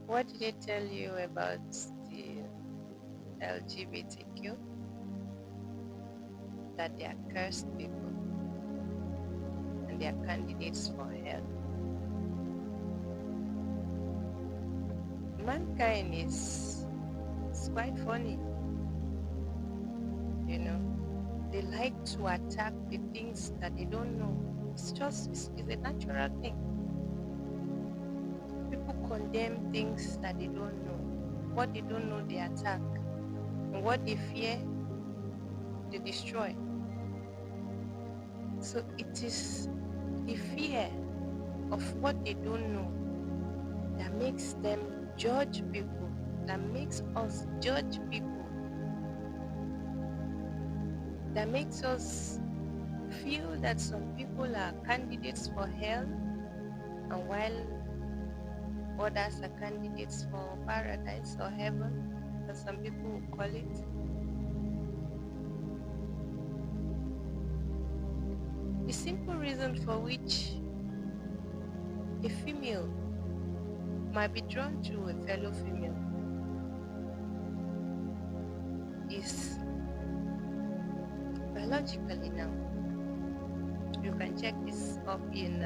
What did they tell you about the LGBTQ? That they are cursed people and they are candidates for hell. Mankind is quite funny, you know. They like to attack the things that they don't know. It's a natural thing. People condemn things that they don't know. What they don't know, they attack. And what they fear, they destroy. So it is the fear of what they don't know that makes them judge people, that makes us judge people, that makes us feel that some people are candidates for hell and while others are candidates for paradise or heaven, as some people will call it. The simple reason for which a female might be drawn to a fellow female is biologically now. You can check this up in,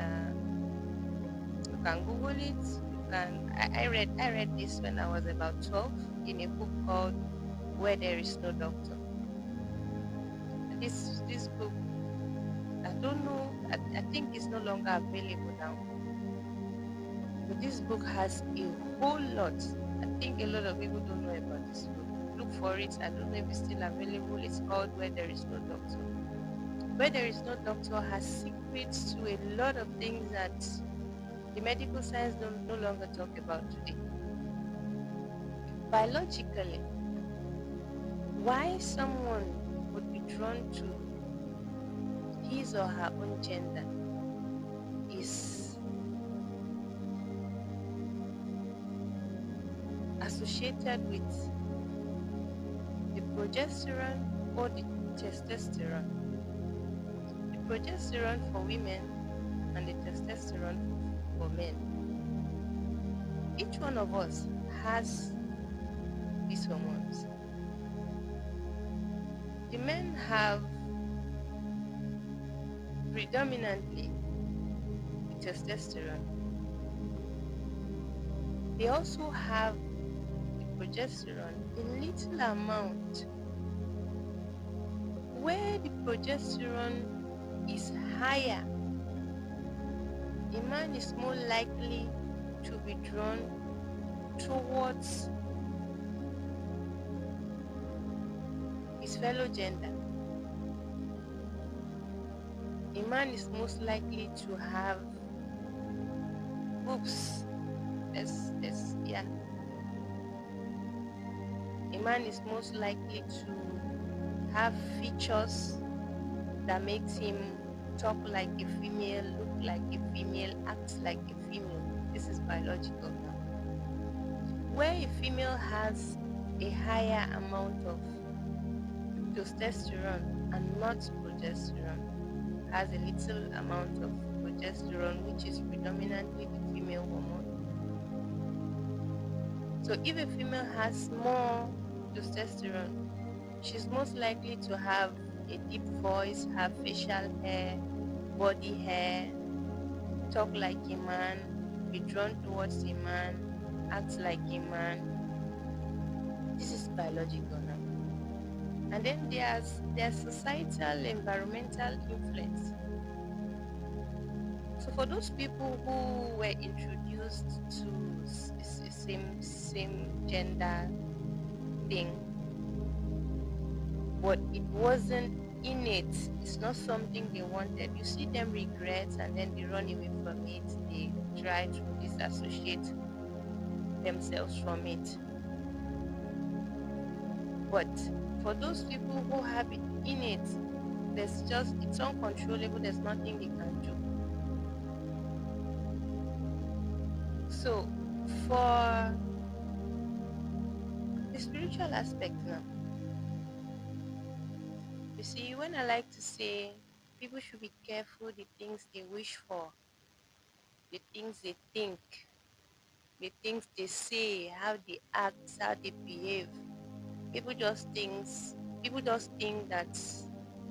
you can Google it. You can. I read this when I was about 12 in a book called Where There Is No Doctor. This book, I don't know. I think it's no longer available now. But this book has a whole lot. I think a lot of people don't know about this book. Look for it. I don't know if it's still available. It's called Where There Is No Doctor. Where There Is No Doctor has secrets to a lot of things that the medical science no longer talk about today. Biologically, why someone would be drawn to his or her own gender is associated with the progesterone or the testosterone. The progesterone for women and the testosterone for men. Each one of us has these hormones. The men have predominantly the testosterone. They also have the progesterone in little amount. Where the progesterone is higher, a man is more likely to be drawn towards his fellow gender. A man is most likely to have boobs. Yeah. A man is most likely to have features that makes him talk like a female, look like a female, act like a female. This is biological now. Where a female has a higher amount of testosterone and not progesterone, has a little amount of progesterone, which is predominantly the female hormone. So if a female has more testosterone, she's most likely to have a deep voice, have facial hair, body hair, talk like a man, be drawn towards a man, act like a man. This is biological now. And then there's societal, environmental influence. So for those people who were introduced to same gender thing, but it wasn't innate, it's not something they wanted. You see them regret and then they run away from it. They try to disassociate themselves from it. But for those people who have it innate, it's uncontrollable, there's nothing they can do. So for the spiritual aspect now, you see, when I like to say people should be careful the things they wish for, the things they think, the things they say, how they act, how they behave. People just thinks people just think that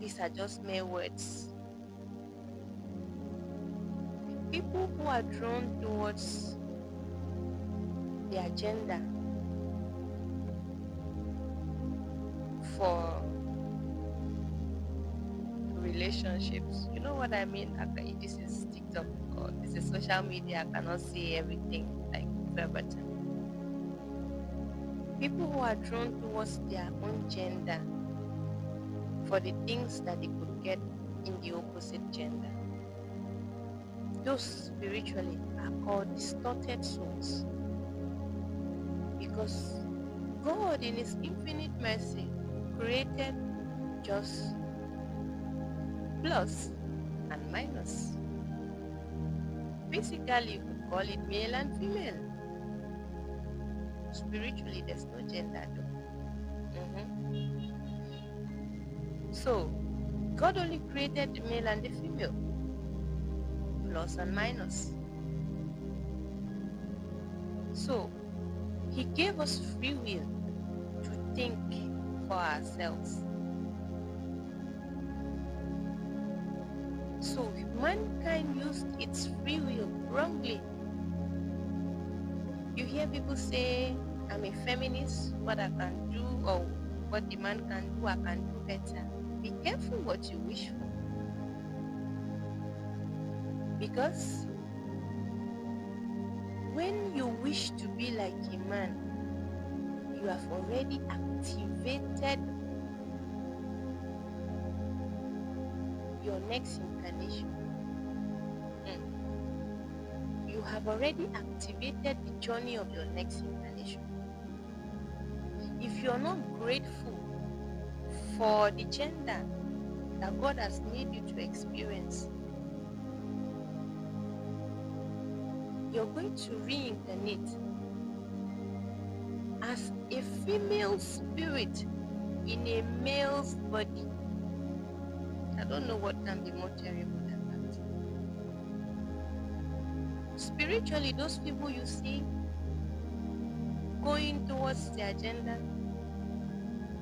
these are just mere words. People who are drawn towards the agenda for relationships. You know what I mean? Okay, this is TikTok or this is social media. I cannot say everything like verbatim. People who are drawn towards their own gender for the things that they could get in the opposite gender. Those spiritually are called distorted souls because God, in His infinite mercy, created just plus and minus. Basically, you could call it male and female. Spiritually, there's no gender though. So, God only created the male and the female, plus and minus. So, He gave us free will to think for ourselves. So, mankind used its free will wrongly. You hear people say, I'm a feminist, what I can do or what the man can do, I can do better. Be careful what you wish for. Because when you wish to be like a man, you have already activated your next incarnation. You have already activated the journey of your next incarnation. If you're not grateful for the gender that God has made you to experience, you're going to reincarnate as a female spirit in a male's body. I don't know what can be more terrible than that. Spiritually, those people you see going towards their agenda,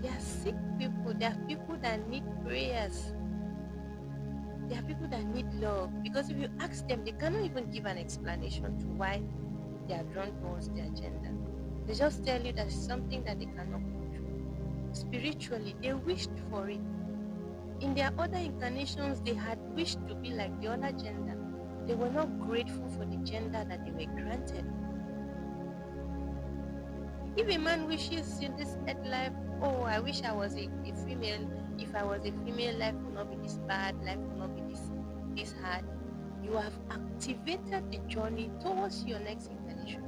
they are sick people. They are people that need prayers. They are people that need love. Because if you ask them, they cannot even give an explanation to why they are drawn towards their agenda. They just tell you that it's something that they cannot control. Spiritually, they wished for it. In their other incarnations, they had wished to be like the other gender. They were not grateful for the gender that they were granted. If a man wishes in this earth life, oh, I wish I was a female. If I was a female, life would not be this bad. Life would not be this hard. You have activated the journey towards your next incarnation.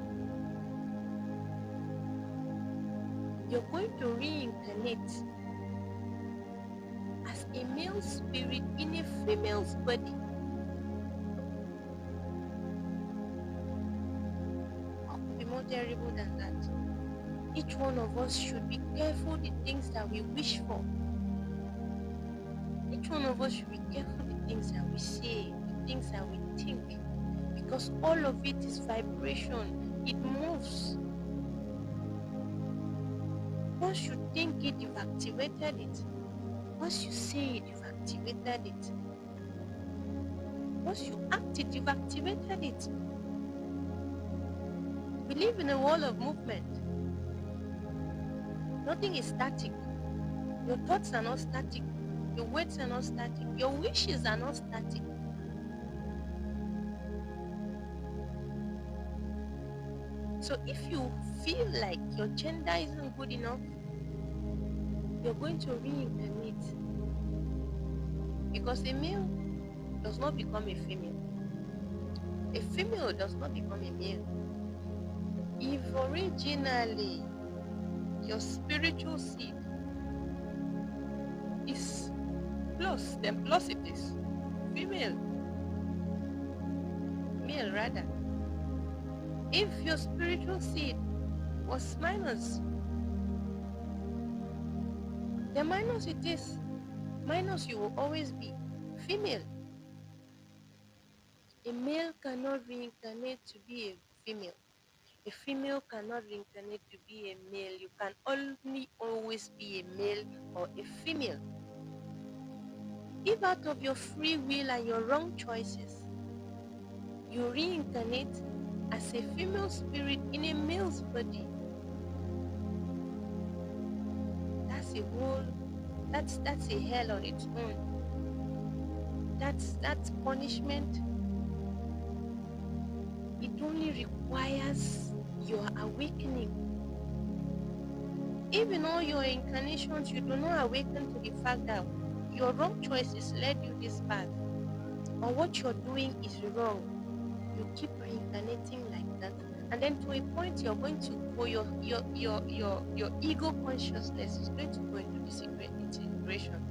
You're going to reincarnate as a male spirit in a female's body. What could be more terrible than that? Each one of us should be careful the things that we wish for. Each one of us should be careful the things that we say, the things that we think, because all of it is vibration. It moves. Once you think it, you've activated it. Once you say it, you've activated it. Once you act it, you've activated it. We live in a world of movement. Nothing is static. Your thoughts are not static. Your words are not static. Your wishes are not static. So if you feel like your gender isn't good enough, you're going to reincarnate. Because a male does not become a female. A female does not become a male. If originally your spiritual seed is plus, then plus it is female, male rather. If your spiritual seed was minus, then minus it is. Minus you will always be female. A male cannot reincarnate to be a female. A female cannot reincarnate to be a male. You can only always be a male or a female. If out of your free will and your wrong choices, you reincarnate as a female spirit in a male's body, that's a whole, that's a hell on its own. That's punishment. It only requires your awakening. Even all your incarnations, you do not awaken to the fact that your wrong choices led you this path, or what you're doing is wrong. You keep reincarnating like that, and then to a point you're going to go, your ego consciousness is going to go into disintegration.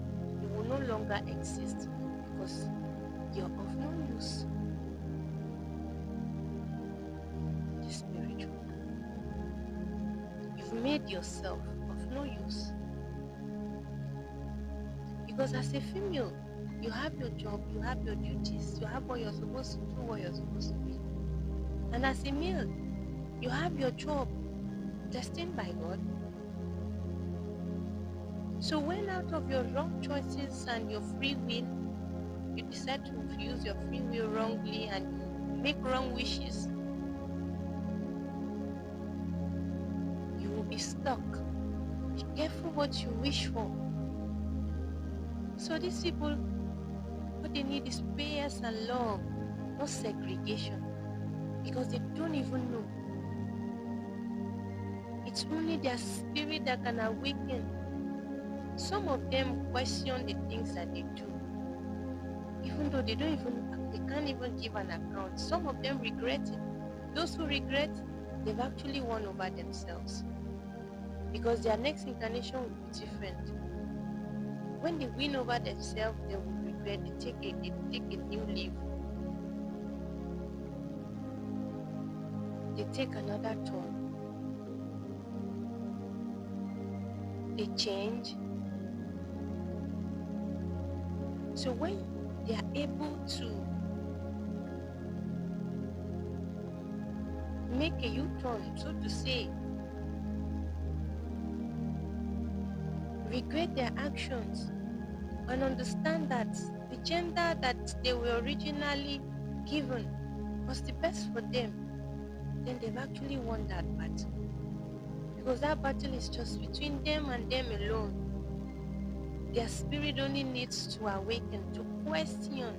You will no longer exist because you're of no use. The spiritual. You've made yourself of no use. Because as a female, you have your job, you have your duties, you have what you're supposed to do, what you're supposed to be. And as a male, you have your job destined by God. So when out of your wrong choices and your free will, you decide to use your free will wrongly and make wrong wishes, you will be stuck. Be careful what you wish for. So these people, what they need is prayers and love, not segregation, because they don't even know. It's only their spirit that can awaken. Some of them question the things that they do, even though they can't even give an account. Some of them regret it. Those who regret, they've actually won over themselves, because their next incarnation will be different. When they win over themselves, they will regret. They take a new leave. They take another turn. They change. So when they are able to make a U-turn, so to say, regret their actions, and understand that the gender that they were originally given was the best for them, then they've actually won that battle. Because that battle is just between them and them alone. Their spirit only needs to awaken, to question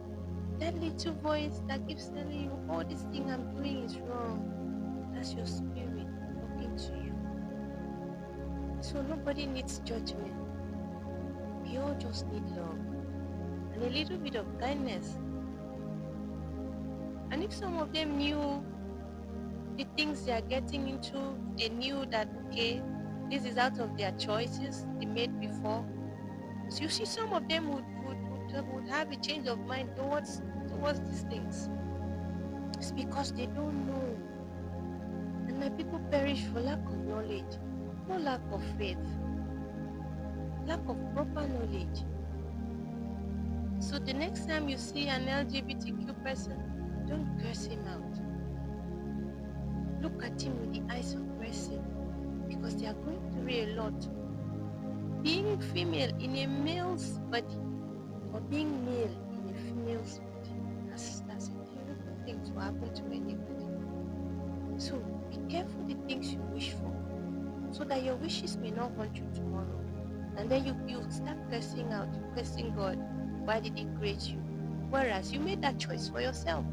that little voice that keeps telling you, oh, this thing I'm doing is wrong. That's your spirit talking to you. So nobody needs judgment. We all just need love and a little bit of kindness. And if some of them knew the things they are getting into, they knew that, okay, this is out of their choices they made before. So you see, some of them would have a change of mind towards these things. It's because they don't know. And my people perish for lack of knowledge, no lack of faith, lack of proper knowledge. So the next time you see an LGBTQ person, don't curse him out. Look at him with the eyes of mercy, because they are going through a lot. Being female in a male's body, or being male in a female's body, that's a terrible thing to happen to anybody. So be careful the things you wish for, so that your wishes may not haunt you tomorrow. And then you start cursing God. Why did he create you? Whereas you made that choice for yourself.